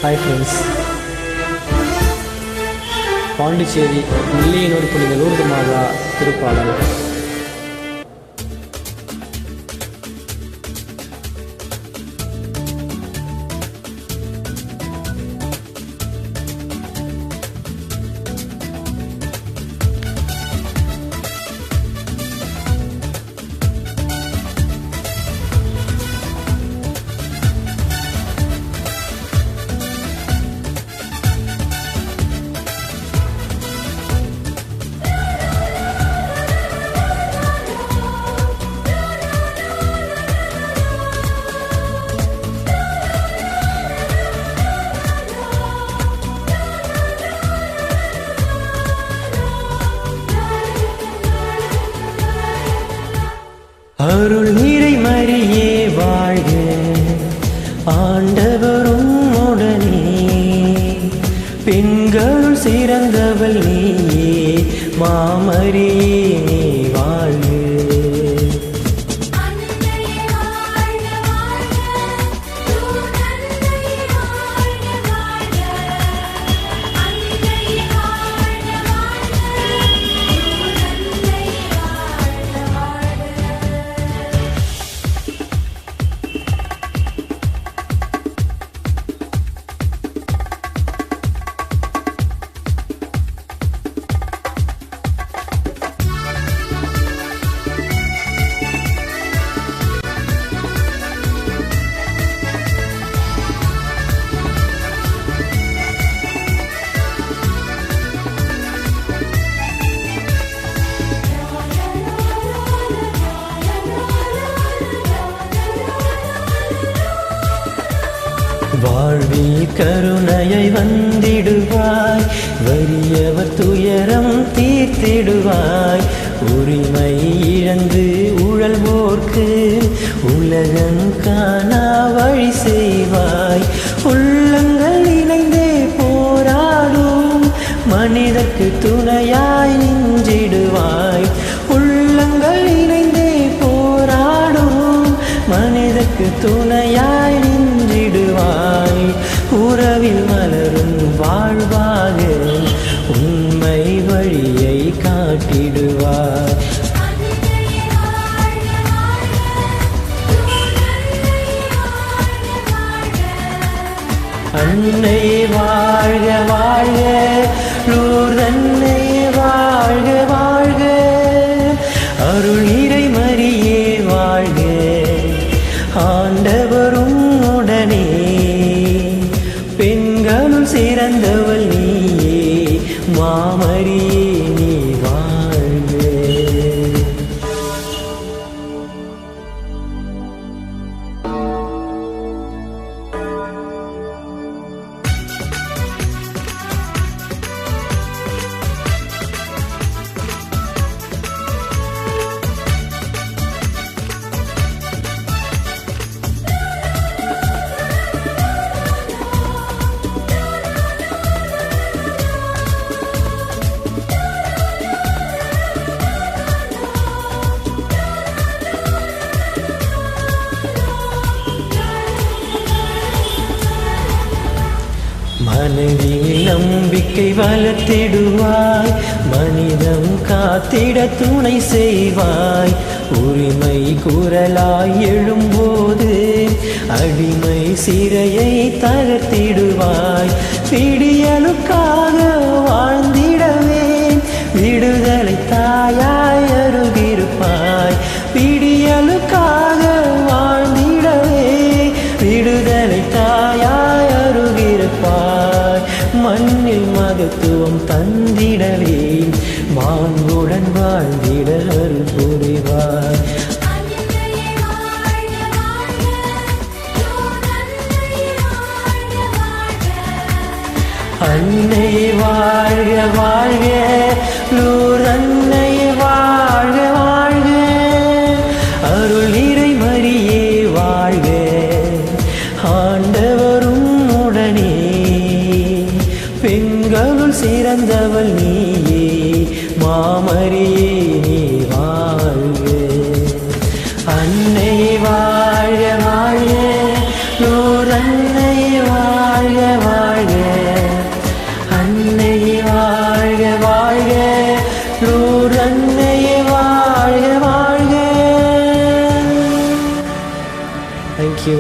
Hi friends, Pondicherry மில்லியனூர் புனித Lourdes மாதா திருப்பாடல். அருள் நிறை மரியே வாழ்க, ஆண்டவரும் உடனே, பெண்களுள் சிறந்தவள் நீயே, மாமரியே நீ வாழ்க. வாழ்வில் கருணையை வந்திடுவாய், வறியவர் துயரம் தீர்த்திடுவாய், உரிமை இழந்து உழல்வோர்க்கு உலகம் காணா வழி செய்வாய், உள்ளங்கள் இணைந்தே போராடும் மனிதர்க்கு துணையாய் நின்றிடுவாய், உள்ளங்கள் இணைந்தே போராடும் மனிதர்க்கு துணையாய் நின்றிடுவாய், உறவில் மலரும் வாழ்வாக உண்மை வழியை காட்டிடுவாய். அன்னை வாழ்க வாழ்க, லூர்தன்னை வாழ்க வாழ்க, அருள் நிறை மரியே வாழ்க, ஆண்டவரும் உடனே, பெண்களுள் சிறந்தவள் நீயே, மாமரியே நீ வாழ்க. மனதில் நம்பிக்கை வளர்த்திடுவாய், மனிதம் காத்திட துணை செய்வாய், உரிமை குரலாய் எழும்போது அடிமை சிறையை தகர்த்திடுவாய், விடியலுக்காக வாழ்ந்திடவே விடுதலை தாயாய் அருகிருப்பாய், விடியலுக்காக வாழ்ந்திடவே விடுதலை தாயாய் அருகிருப்பாய், மண்ணில் மகத்துவம் தந்திடவே மாண்புடன் வாழ்ந்திட அருள் புரிவாய். அன்னை வாழ்க வாழ்க, லூர்தன்னை வாழ்க வாழ்க, அருள் நிறை மரியே வாழ்க, ஆண்டவரும் உடனே, பெண்களுள் சிறந்தவள் நீயே, மாமரியே நீ வாழ்க. அன்னை வாழ்க வாழ்க, லூர்தன்னை வாழ்க வாழ்க. தேங்க்யூ.